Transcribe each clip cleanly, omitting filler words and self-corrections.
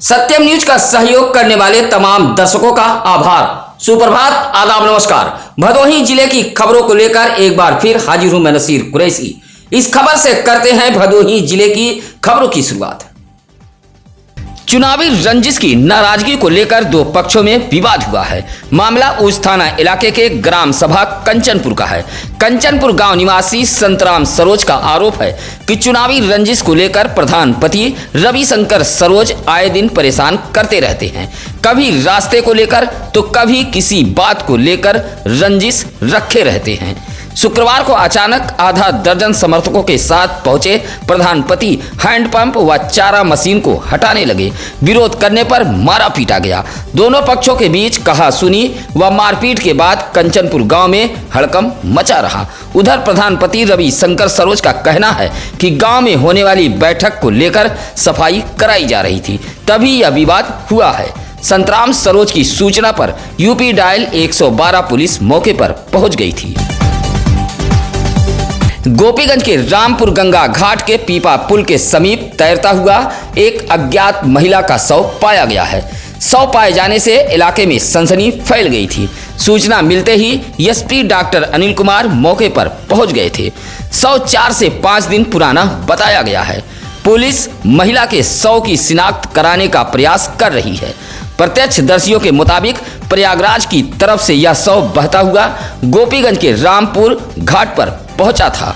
सत्यम news का सहयोग करने वाले तमाम दर्शकों का आभार। सुप्रभात, आदाब, नमस्कार। भदोही जिले की खबरों को लेकर एक बार फिर हाजिर हूं मैं नसीर कुरैशी। इस खबर से करते हैं भदोही जिले की खबरों की शुरुआत। चुनावी रंजिश की नाराजगी को लेकर दो पक्षों में विवाद हुआ है। मामला उस थाना इलाके के ग्राम सभा कंचनपुर का है। कंचनपुर गांव निवासी संतराम सरोज का आरोप है कि चुनावी रंजिश को लेकर प्रधान पति रविशंकर सरोज आए दिन परेशान करते रहते हैं। कभी रास्ते को लेकर तो कभी किसी बात को लेकर रंजिश रखे रहते हैं। शुक्रवार को अचानक आधा दर्जन समर्थकों के साथ पहुंचे प्रधानपति हैंडपंप व चारा मशीन को हटाने लगे। विरोध करने पर मारा पीटा गया। दोनों पक्षों के बीच कहा सुनी व मारपीट के बाद कंचनपुर गांव में हड़कंप मचा रहा। उधर प्रधानपति रविशंकर सरोज का कहना है कि गांव में होने वाली बैठक को लेकर सफाई कराई जा रही थी, तभी यह विवाद हुआ है। संतराम सरोज की सूचना पर यूपी डायल 112 पुलिस मौके पर पहुंच गई थी। गोपीगंज के रामपुर गंगा घाट के पीपा पुल के समीप तैरता हुआ एक अज्ञात महिला का शव पाया गया है। शव पाए जाने से इलाके में सनसनी फैल गई थी। सूचना मिलते ही एसपी डॉक्टर अनिल कुमार मौके पर पहुंच गए थे। शव 4 से 5 दिन पुराना बताया गया है। पुलिस महिला के शव की शिनाख्त कराने का प्रयास कर रही है। प्रत्यक्षदर्शियों के मुताबिक प्रयागराज की तरफ से यह शव बहता हुआ गोपीगंज के रामपुर घाट पर पहुंचा था।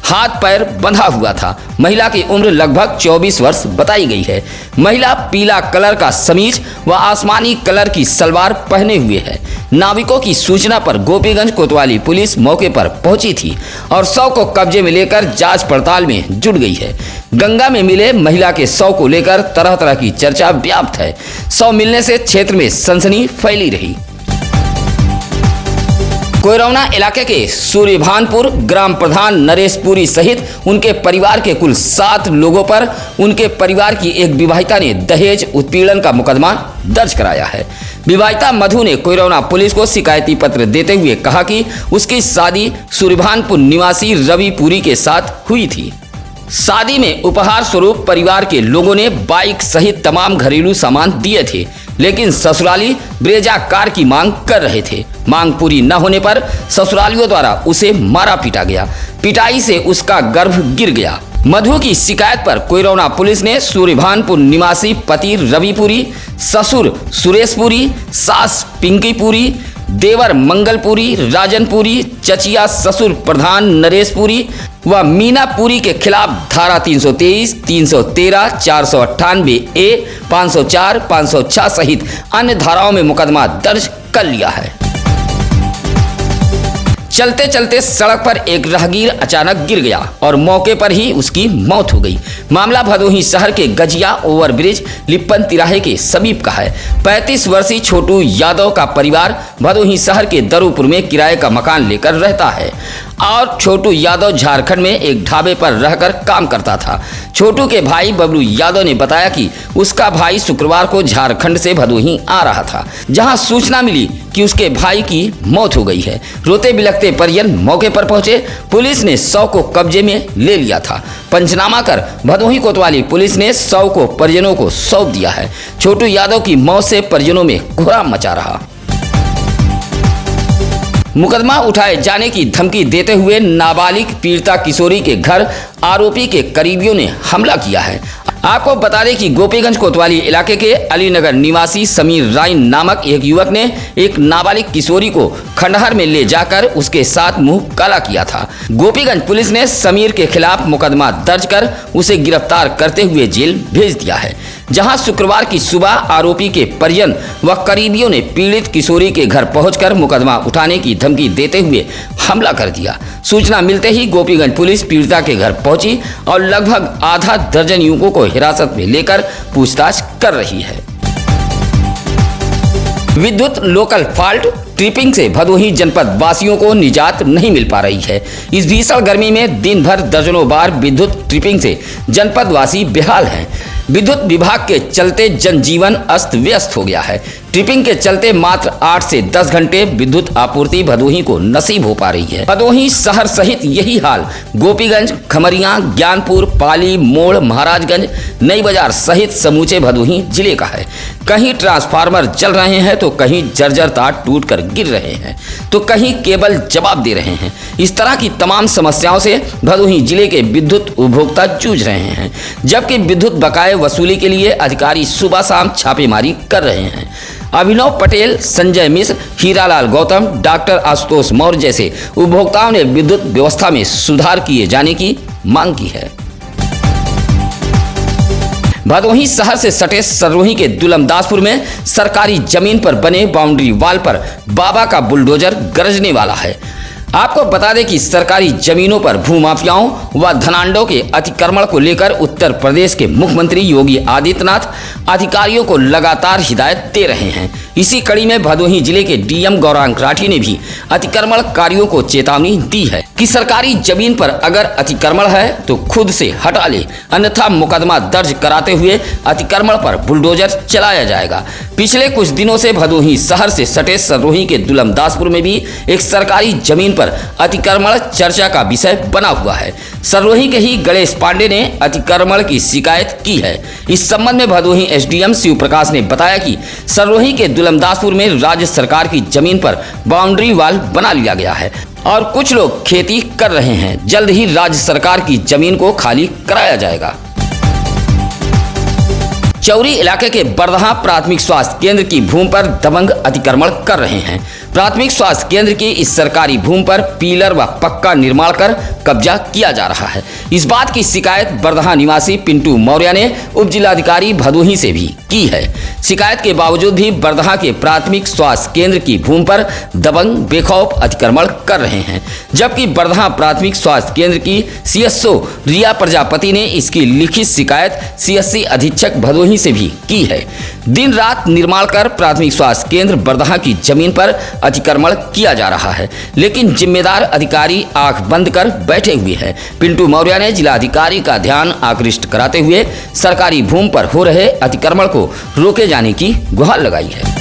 हाथ पैर बंधा हुआ था। महिला की उम्र लगभग 24 वर्ष बताई गई है। महिला पीला कलर का समीज व आसमानी कलर की सलवार पहने हुए है। नाविकों की सूचना पर गोपीगंज कोतवाली पुलिस मौके पर पहुंची थी और शव को कब्जे में लेकर जांच पड़ताल में जुट गई है। गंगा में मिले महिला के शव को लेकर तरह तरह की चर्चा व्याप्त है। शव मिलने से क्षेत्र में सनसनी फैली रही। कोयरौना इलाके के सूर्यभानपुर ग्राम प्रधान नरेश पुरी सहित उनके परिवार के कुल 7 लोगों पर उनके परिवार की एक विवाहिता ने दहेज उत्पीड़न का मुकदमा दर्ज कराया है। विवाहिता मधु ने कोयरौना पुलिस को शिकायती पत्र देते हुए कहा कि उसकी शादी सूर्यभानपुर निवासी रवि पुरी के साथ हुई थी। शादी में उपहार स्वरूप परिवार के लोगों ने बाइक सहित तमाम घरेलू सामान दिए थे, लेकिन ससुराली ब्रेजा कार की मांग कर रहे थे। मांग पूरी न होने पर ससुरालियों द्वारा उसे मारा पीटा गया। पिटाई से उसका गर्भ गिर गया। मधु की शिकायत पर कोयरौना पुलिस ने सूर्यभानपुर निवासी पति रविपुरी, ससुर सुरेशपुरी, सास पिंकीपुरी, देवर मंगलपुरी, राजनपुरी, चचिया ससुर प्रधान नरेशपुरी व मीनापुरी के खिलाफ धारा 323, 313, 498 ए, 504, 506 सहित अन्य धाराओं में मुकदमा दर्ज कर लिया है। चलते चलते सड़क पर एक राहगीर अचानक गिर गया और मौके पर ही उसकी मौत हो गई। मामला भदोही शहर के गजिया ओवरब्रिज लिप्पन तिराहे के समीप का है। 35 वर्षीय छोटू यादव का परिवार भदोही शहर के दरूपुर में किराए का मकान लेकर रहता है और छोटू यादव झारखंड में एक ढाबे पर रहकर काम करता था। छोटू के भाई बबलू यादव ने बताया कि उसका भाई शुक्रवार को झारखंड से भदोही आ रहा था, जहां सूचना मिली कि उसके भाई की मौत हो गई है। रोते बिलखते परिजन मौके पर पहुंचे। पुलिस ने शव को कब्जे में ले लिया था। पंचनामा कर भदोही कोतवाली पुलिस ने शव को परिजनों को सौंप दिया है। छोटू यादव की मौत से परिजनों में कोहराम मचा रहा। मुकदमा उठाए जाने की धमकी देते हुए नाबालिग पीड़िता किशोरी के घर आरोपी के करीबियों ने हमला किया है। आपको बता दें कि गोपीगंज कोतवाली इलाके के अलीनगर निवासी समीर राय नामक एक युवक ने एक नाबालिग किशोरी को खंडहर में ले जाकर उसके साथ मुंह काला किया था। गोपीगंज पुलिस ने समीर के खिलाफ मुकदमा दर्ज कर उसे गिरफ्तार करते हुए जेल भेज दिया है, जहां शुक्रवार की सुबह आरोपी के परिजन व करीबियों ने पीड़ित किशोरी के घर पहुंचकर मुकदमा उठाने की धमकी देते हुए हमला कर दिया। सूचना मिलते ही गोपीगंज पुलिस पीड़िता के घर पहुंची और लगभग आधा दर्जन युवकों को हिरासत में लेकर पूछताछ कर रही है। विद्युत लोकल फॉल्ट ट्रिपिंग से भदोही जनपद वासियों को निजात नहीं मिल पा रही है। इस भीषण गर्मी में दिन भर दर्जनों बार विद्युत ट्रिपिंग से जनपद वासी बेहाल हैं। विद्युत विभाग के चलते जनजीवन अस्त व्यस्त हो गया है। ट्रिपिंग के चलते मात्र 8 से 10 घंटे विद्युत आपूर्ति भदोही को नसीब हो पा रही है। भदोही शहर सहित यही हाल गोपीगंज, खमरिया, ज्ञानपुर, पाली, मोड़, महाराजगंज, नई बाजार सहित समूचे भदोही जिले का है। कहीं ट्रांसफार्मर जल रहे हैं तो कहीं जर्जर तार टूटकर गिर रहे हैं तो कहीं केबल जवाब दे रहे हैं। इस तरह की तमाम समस्याओं से भदोही जिले के विद्युत उपभोक्ता जूझ रहे हैं, जबकि विद्युत बकाये वसूली के लिए अधिकारी सुबह शाम छापेमारी कर रहे हैं। अभिनव पटेल, संजय मिश्र, हीरालाल गौतम, डॉक्टर आशुतोष मौर्य जैसे उपभोक्ताओं ने विद्युत व्यवस्था में सुधार किए जाने की मांग की है। भदोही शहर से सटे सरोही के दुलमदासपुर में सरकारी जमीन पर बने बाउंड्री वाल पर बाबा का बुलडोजर गरजने वाला है। आपको बता दें कि सरकारी जमीनों पर भूमाफियाओं व धनांडों के अतिक्रमण को लेकर उत्तर प्रदेश के मुख्यमंत्री योगी आदित्यनाथ अधिकारियों को लगातार हिदायत दे रहे हैं। इसी कड़ी में भदोही जिले के डीएम गौरांग राठी ने भी अतिक्रमणकारियों को चेतावनी दी है कि सरकारी जमीन पर अगर अतिक्रमण है तो खुद से हटा ले, अन्यथा मुकदमा दर्ज कराते हुए अतिक्रमण पर बुलडोजर चलाया जाएगा। पिछले कुछ दिनों से भदोही शहर से सटे सरोही के दुलमदासपुर में भी एक सरकारी जमीन पर अतिक्रमण चर्चा का विषय बना हुआ है। सरोही के ही गणेश पांडे ने अतिक्रमण की शिकायत की है। इस संबंध में भदोही एसडीएम शिव प्रकाश ने बताया कि सरोही के दुलमदासपुर में राज्य सरकार की जमीन पर बाउंड्री वाल बना लिया गया है और कुछ लोग खेती कर रहे हैं। जल्द ही राज्य सरकार की जमीन को खाली कराया जाएगा। चौरी इलाके के बरदहा प्राथमिक स्वास्थ्य केंद्र की भूमि पर दबंग अतिक्रमण कर रहे हैं। प्राथमिक स्वास्थ्य केंद्र की इस सरकारी भूमि पर पिलर व पक्का निर्माण कर कब्जा किया जा रहा है। इस बात की शिकायत बरदहा निवासी पिंटू मौर्य ने उप जिलाधिकारी भदोही से भी की है। शिकायत के बावजूद भी बरदहा के प्राथमिक स्वास्थ्य केंद्र की भूमि पर दबंग बेखौफ अतिक्रमण कर रहे हैं, जबकि बरदहा प्राथमिक स्वास्थ्य केंद्र की सीएसओ रिया प्रजापति ने इसकी लिखित शिकायत सीएससी अधीक्षक भदोही से भी की है। दिन रात निर्माण कर प्राथमिक स्वास्थ्य केंद्र बरदहा की जमीन पर अतिक्रमण किया जा रहा है, लेकिन जिम्मेदार अधिकारी आंख बंद कर बैठे हुए हैं। पिंटू मौर्य ने जिलाधिकारी का ध्यान आकृष्ट कराते हुए सरकारी भूमि पर हो रहे अतिक्रमण को रोके जाने की गुहार लगाई है।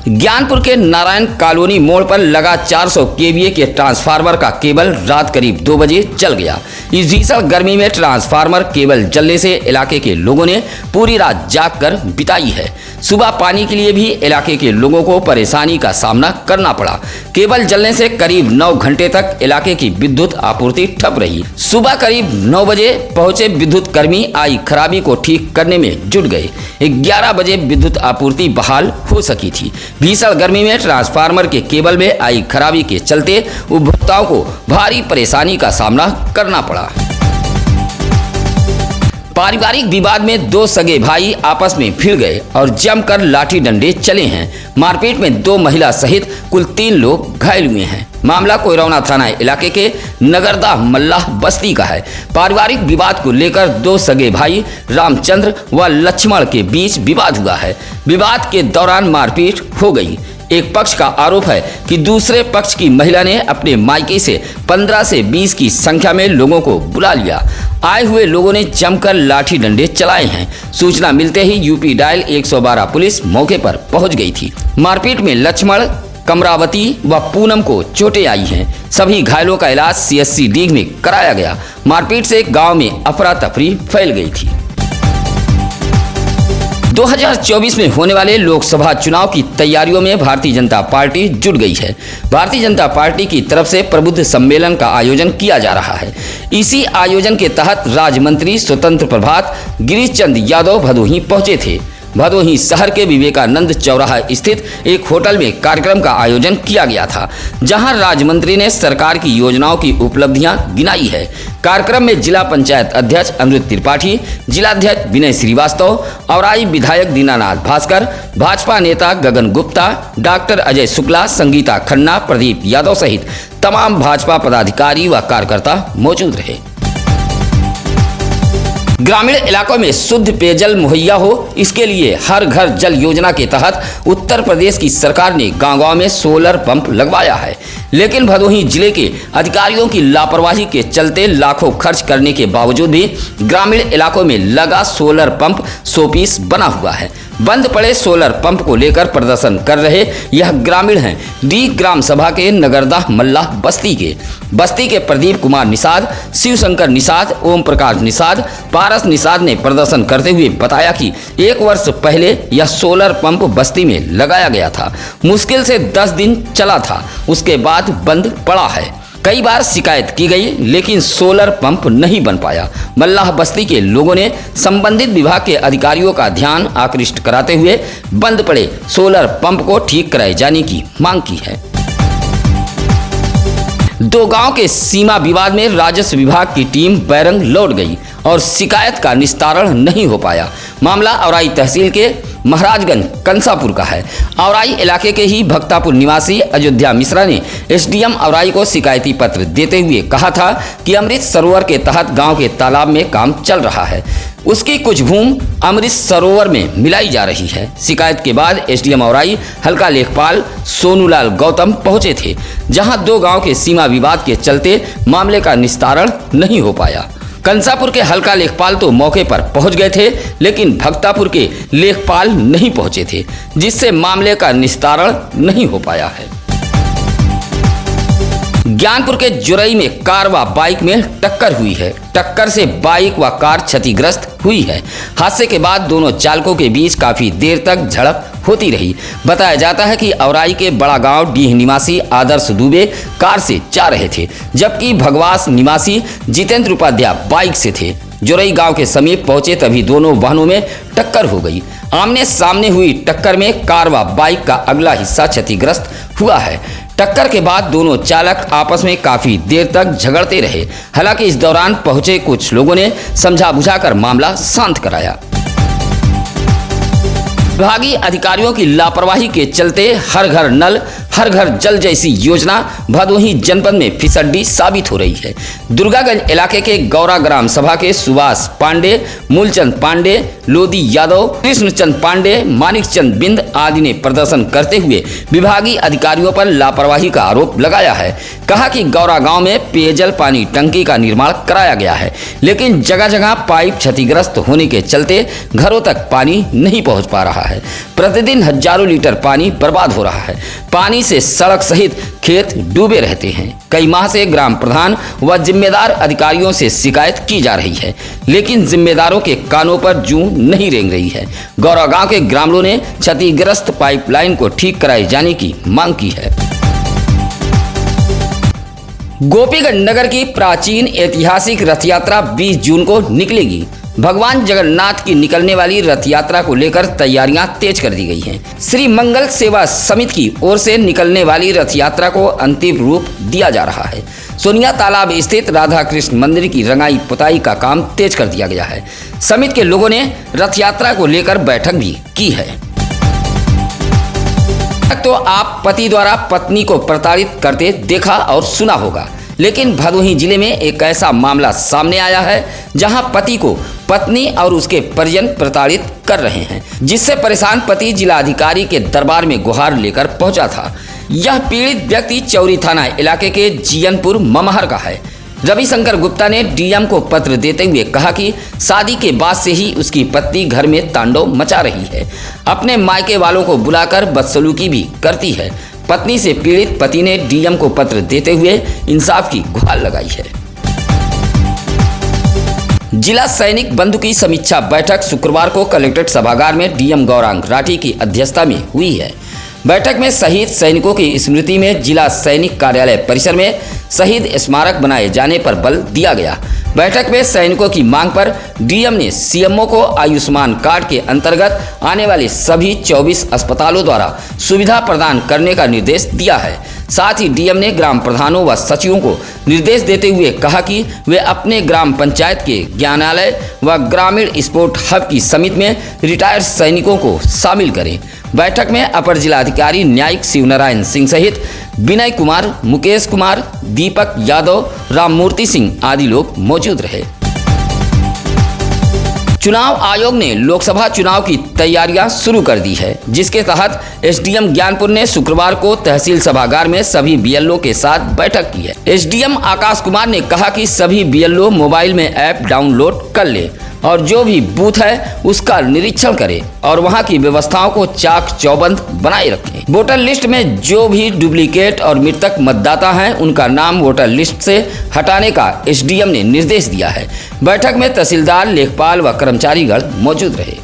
ज्ञानपुर के नारायण कॉलोनी मोड़ पर लगा 400 केवीए के ट्रांसफार्मर का केबल रात करीब 2 बजे जल गया। इस भीषण गर्मी में ट्रांसफार्मर केबल जलने से इलाके के लोगों ने पूरी रात जागकर बिताई है। सुबह पानी के लिए भी इलाके के लोगों को परेशानी का सामना करना पड़ा। केबल जलने से करीब 9 घंटे तक इलाके की विद्युत आपूर्ति ठप रही। सुबह करीब 9 बजे पहुंचे विद्युत कर्मी आई खराबी को ठीक करने में जुट गए। 11 बजे विद्युत आपूर्ति बहाल हो सकी थी। भीषण गर्मी में ट्रांसफार्मर के केबल में आई खराबी के चलते उपभोक्ताओं को भारी परेशानी का सामना करना पड़ा। पारिवारिक विवाद में 2 सगे भाई आपस में भिड़ गए और जमकर लाठी डंडे चले हैं। मारपीट में 2 महिला सहित कुल 3 लोग घायल हुए हैं। मामला कोयरौना थाना इलाके के नगरदा मल्लाह बस्ती का है। पारिवारिक विवाद को लेकर 2 सगे भाई रामचंद्र व लक्ष्मण के बीच विवाद हुआ है। विवाद के दौरान मारपीट हो गई। एक पक्ष का आरोप है कि दूसरे पक्ष की महिला ने अपने मायके से 15 से 20 की संख्या में लोगों को बुला लिया। आए हुए लोगों ने जमकर लाठी डंडे चलाए हैं। सूचना मिलते ही यूपी डायल 112 पुलिस मौके पर पहुंच गई थी। मारपीट में लक्ष्मण, कमरावती व पूनम को चोटें आई हैं। सभी घायलों का इलाज सीएससी डीग में कराया गया। मारपीट से गांव में अफरा तफरी फैल गई थी। 2024 में होने वाले लोकसभा चुनाव की तैयारियों में भारतीय जनता पार्टी जुट गई है। भारतीय जनता पार्टी की तरफ से प्रबुद्ध सम्मेलन का आयोजन किया जा रहा है। इसी आयोजन के तहत राज्य मंत्री स्वतंत्र प्रभात गिरीश चंद यादव भदोही पहुंचे थे। भदोही शहर के विवेकानंद चौराहा स्थित एक होटल में कार्यक्रम का आयोजन किया गया था, जहां राज्य मंत्री ने सरकार की योजनाओं की उपलब्धियां गिनाई है। कार्यक्रम में जिला पंचायत अध्यक्ष अमृत त्रिपाठी, जिलाध्यक्ष विनय श्रीवास्तव, औराई विधायक दीनानाथ भास्कर, भाजपा नेता गगन गुप्ता, डॉक्टर अजय शुक्ला, संगीता खन्ना, प्रदीप यादव सहित तमाम भाजपा पदाधिकारी व कार्यकर्ता मौजूद रहे। ग्रामीण इलाकों में शुद्ध पेयजल मुहैया हो, इसके लिए हर घर जल योजना के तहत उत्तर प्रदेश की सरकार ने गांव-गांव में सोलर पंप लगवाया है। लेकिन भदोही जिले के अधिकारियों की लापरवाही के चलते लाखों खर्च करने के बावजूद भी ग्रामीण इलाकों में लगा सोलर पंप शोपीस बना हुआ है। बंद पड़े सोलर पंप को लेकर प्रदर्शन कर रहे यह ग्रामीण हैं डी ग्राम सभा के नगरदा मल्ला बस्ती के प्रदीप कुमार निषाद, शिवशंकर निषाद, ओम प्रकाश निषाद, पारस निषाद ने प्रदर्शन करते हुए बताया कि 1 वर्ष पहले यह सोलर पंप बस्ती में लगाया गया था। मुश्किल से 10 दिन चला था, उसके बाद बंद पड़ा है। कई बार शिकायत की गई लेकिन सोलर पंप नहीं बन पाया। मल्लाह बस्ती के लोगों ने संबंधित विभाग के अधिकारियों का ध्यान आकृष्ट कराते हुए बंद पड़े सोलर पंप को ठीक कराए जाने की मांग की है। 2 गांव के सीमा विवाद में राजस्व विभाग की टीम बैरंग लौट गई और शिकायत का निस्तारण नहीं हो पाया। मामला औराई तहसील के महाराजगंज कंसापुर का है। औराई इलाके के ही भक्तापुर निवासी अयोध्या मिश्रा ने एसडीएम औराई को शिकायती पत्र देते हुए कहा था कि अमृत सरोवर के तहत गांव के तालाब में काम चल रहा है, उसकी कुछ भूमि अमृत सरोवर में मिलाई जा रही है। शिकायत के बाद एसडीएम औराई हल्का लेखपाल सोनूलाल गौतम पहुंचे थे, जहां 2 गांव के सीमा विवाद के चलते मामले का निस्तारण नहीं हो पाया। कंसापुर के हल्का लेखपाल तो मौके पर पहुंच गए थे, लेकिन भक्तापुर के लेखपाल नहीं पहुंचे थे, जिससे मामले का निस्तारण नहीं हो पाया है। ज्ञानपुर के जुरई में कार व बाइक में टक्कर हुई है। टक्कर से बाइक व कार क्षतिग्रस्त हुई है। हादसे के बाद दोनों चालकों के बीच काफी देर तक झड़प होती रही। बताया जाता है कि औराई के बड़ा गांव डीह निवासी आदर्श दुबे कार से जा रहे थे, जबकि भगवास निवासी जितेंद्र उपाध्याय बाइक से थे। जुरई गांव के समीप पहुंचे तभी दोनों वाहनों में टक्कर हो गई। आमने सामने हुई टक्कर में कार व बाइक का अगला हिस्सा क्षतिग्रस्त हुआ है। टक्कर के बाद दोनों चालक आपस में काफी देर तक झगड़ते रहे। हालांकि इस दौरान पहुंचे कुछ लोगों ने समझा बुझाकर मामला शांत कराया। विभागीय अधिकारियों की लापरवाही के चलते हर घर नल हर घर जल जैसी योजना भदोही जनपद में फिसड्डी साबित हो रही है। दुर्गागंज इलाके के गौरा ग्राम सभा के सुभाष पांडे, मूलचंद पांडे, लोदी यादव, कृष्णचंद पांडे, मानिक चंद बिंद आदि ने प्रदर्शन करते हुए विभागीय अधिकारियों पर लापरवाही का आरोप लगाया है। कहा कि गौरा गांव में पेयजल पानी टंकी का निर्माण कराया गया है, लेकिन जगह जगह पाइप क्षतिग्रस्त होने के चलते घरों तक पानी नहीं पहुंच पा रहा है। प्रतिदिन हजारों लीटर पानी बर्बाद हो रहा है। पानी से सड़क सहित खेत डूबे रहते हैं। कई माह से ग्राम प्रधान व जिम्मेदार अधिकारियों से शिकायत की जा रही है, लेकिन जिम्मेदारों के कानों पर जूं नहीं रेंग रही है। गौरा गांव के ग्रामीणों ने क्षतिग्रस्त पाइपलाइन को ठीक कराए जाने की मांग की है। गोपीगंज नगर की प्राचीन ऐतिहासिक रथ यात्रा 20 जून को निकलेगी। भगवान जगन्नाथ की निकलने वाली रथ यात्रा को लेकर तैयारियां तेज कर दी गई हैं। श्री मंगल सेवा समिति की ओर से निकलने वाली रथ यात्रा को अंतिम रूप दिया जा रहा है। सोनिया तालाब स्थित राधा कृष्ण मंदिर की रंगाई पुताई का काम तेज कर दिया गया है। समिति के लोगों ने रथ यात्रा को लेकर बैठक भी की है। तो आप पति द्वारा पत्नी को प्रताड़ित करते देखा और सुना होगा, लेकिन भदोही जिले में एक ऐसा मामला सामने आया है जहां पति को पत्नी और उसके परिजन प्रताड़ित कर रहे हैं, जिससे परेशान पति जिलाधिकारी के दरबार में गुहार लेकर पहुंचा था। यह पीड़ित व्यक्ति चौरी थाना इलाके के जीयनपुर ममहर का है। रविशंकर गुप्ता ने डीएम को पत्र देते हुए कहा कि शादी के बाद से ही उसकी पत्नी घर में तांडव मचा रही है, अपने मायके वालों को बुलाकर बदसलूकी भी करती है। पत्नी से पीड़ित पति ने डीएम को पत्र देते हुए इंसाफ की गुहार लगाई है। जिला सैनिक बंधु की समीक्षा बैठक शुक्रवार को कलेक्ट्रेट सभागार में डीएम गौरांग राठी की अध्यक्षता में हुई है। बैठक में शहीद सैनिकों की स्मृति में जिला सैनिक कार्यालय परिसर में शहीद स्मारक बनाए जाने पर बल दिया गया। बैठक में सैनिकों की मांग पर डीएम ने सीएमओ को आयुष्मान कार्ड के अंतर्गत आने वाले सभी 24 अस्पतालों द्वारा सुविधा प्रदान करने का निर्देश दिया है। साथ ही डीएम ने ग्राम प्रधानों व सचिवों को निर्देश देते हुए कहा कि वे अपने ग्राम पंचायत के ज्ञानालय व ग्रामीण स्पोर्ट हब की समिति में रिटायर्ड सैनिकों को शामिल करें। बैठक में अपर जिलाधिकारी न्यायिक शिवनारायण सिंह सहित विनय कुमार, मुकेश कुमार, दीपक यादव, राममूर्ति सिंह आदि लोग मौजूद रहे। चुनाव आयोग ने लोकसभा चुनाव की तैयारियां शुरू कर दी है, जिसके तहत एसडीएम ज्ञानपुर ने शुक्रवार को तहसील सभागार में सभी बीएलओ के साथ बैठक की है। एसडीएम आकाश कुमार ने कहा कि सभी बीएलओ मोबाइल में ऐप डाउनलोड कर ले। और जो भी बूथ है उसका निरीक्षण करें और वहां की व्यवस्थाओं को चाक चौबंद बनाए रखें। वोटर लिस्ट में जो भी डुप्लीकेट और मृतक मतदाता हैं उनका नाम वोटर लिस्ट से हटाने का एसडीएम ने निर्देश दिया है। बैठक में तहसीलदार, लेखपाल व कर्मचारीगण मौजूद रहे।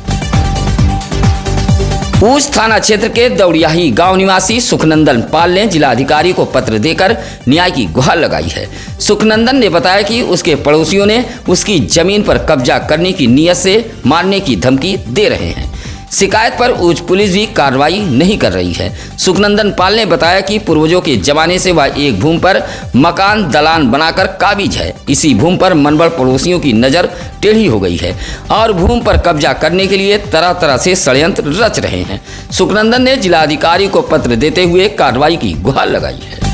ऊंच थाना क्षेत्र के दौड़ियाही गांव निवासी सुखनंदन पाल ने जिलाधिकारी को पत्र देकर न्याय की गुहार लगाई है। सुखनंदन ने बताया कि उसके पड़ोसियों ने उसकी जमीन पर कब्जा करने की नीयत से मारने की धमकी दे रहे हैं। शिकायत पर उच्च पुलिस भी कार्रवाई नहीं कर रही है। सुखनंदन पाल ने बताया कि पूर्वजों के जमाने से वह एक भूमि पर मकान दलान बनाकर काबिज है। इसी भूमि पर मनबड़ पड़ोसियों की नज़र टेढ़ी हो गई है और भूमि पर कब्जा करने के लिए तरह तरह से षड्यंत्र रच रहे हैं। सुखनंदन ने जिलाधिकारी को पत्र देते हुए कार्रवाई की गुहार लगाई है।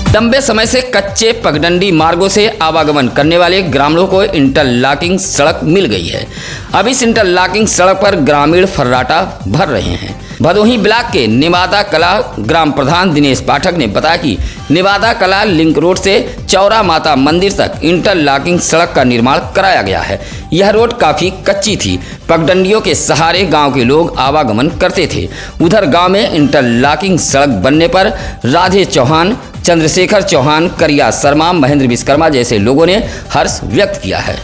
लंबे समय से कच्चे पगडंडी मार्गों से आवागमन करने वाले ग्रामीणों को इंटरलॉकिंग सड़क मिल गई है। अब इस इंटरलॉकिंग सड़क पर ग्रामीण फर्राटा भर रहे हैं। भदोही ब्लॉक के निवादा कला ग्राम प्रधान दिनेश पाठक ने बताया कि निवादा कला लिंक रोड से चौरा माता मंदिर तक इंटरलॉकिंग सड़क का निर्माण कराया गया है। यह रोड काफी कच्ची थी। पगडंडियों के सहारे गांव के लोग आवागमन करते थे। उधर गांव में इंटरलॉकिंग सड़क बनने पर राधे चौहान, चंद्रशेखर चौहान, करिया शर्मा, महेंद्र विश्वकर्मा जैसे लोगों ने हर्ष व्यक्त किया है।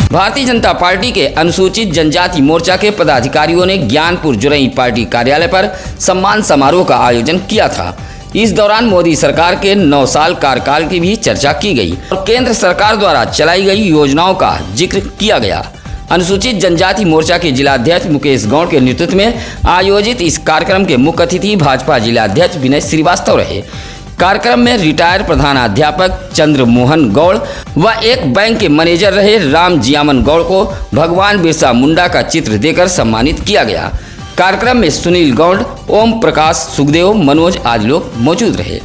भारतीय जनता पार्टी के अनुसूचित जनजाति मोर्चा के पदाधिकारियों ने ज्ञानपुर जुरई पार्टी कार्यालय पर सम्मान समारोह का आयोजन किया था। इस दौरान मोदी सरकार के 9 साल कार्यकाल की भी चर्चा की गई और केंद्र सरकार द्वारा चलाई गई योजनाओं का जिक्र किया गया। अनुसूचित जनजाति मोर्चा के जिलाध्यक्ष मुकेश गौड़ के नेतृत्व में आयोजित इस कार्यक्रम के मुख्य अतिथि भाजपा जिलाध्यक्ष विनय श्रीवास्तव रहे। कार्यक्रम में रिटायर्ड प्रधानाध्यापक चंद्र मोहन गौड़ व एक बैंक के मैनेजर रहे राम जियामन गौड़ को भगवान बिरसा मुंडा का चित्र देकर सम्मानित किया गया। कार्यक्रम में सुनील गौड़, ओम प्रकाश, सुखदेव, मनोज आदि लोग मौजूद रहे।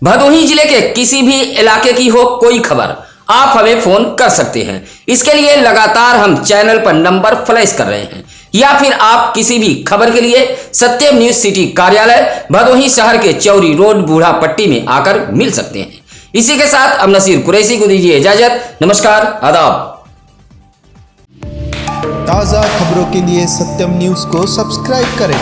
भदोही जिले के किसी भी इलाके की हो कोई खबर, आप हमें फोन कर सकते हैं। इसके लिए लगातार हम चैनल पर नंबर फ्लैश कर रहे हैं, या फिर आप किसी भी खबर के लिए सत्यम न्यूज सिटी कार्यालय भदोही शहर के चौरी रोड बूढ़ा पट्टी में आकर मिल सकते हैं। इसी के साथ अब नसीर कुरैशी को दीजिए इजाजत। नमस्कार, आदाब। ताज़ा खबरों के लिए सत्यम न्यूज को सब्सक्राइब करें।